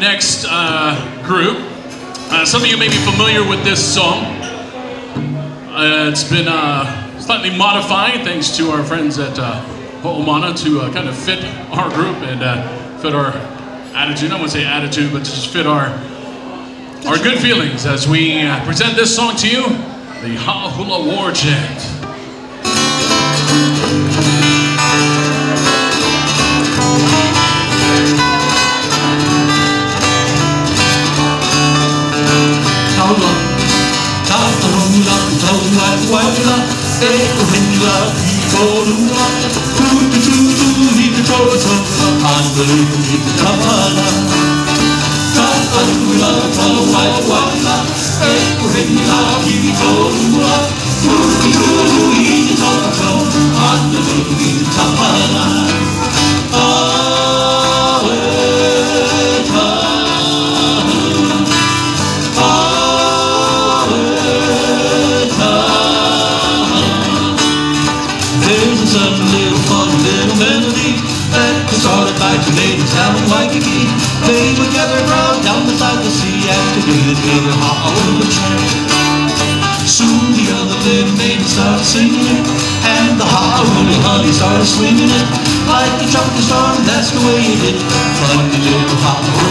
next group. Some of you may be familiar with this song. It's been slightly modified thanks to our friends at Ho'omana to kind of fit our group and fit our attitude. I wouldn't say attitude, but just fit our good feelings as we present this song to you, the Hahula War Chant. Started by two ladies down in Waikiki. They were gathered round down beside the sea after doing the Hahula chant. Soon the other little maiden started singing it, and the Hahula honey started swinging it like a tropical storm. That's the way you did it. Funny little Hahula.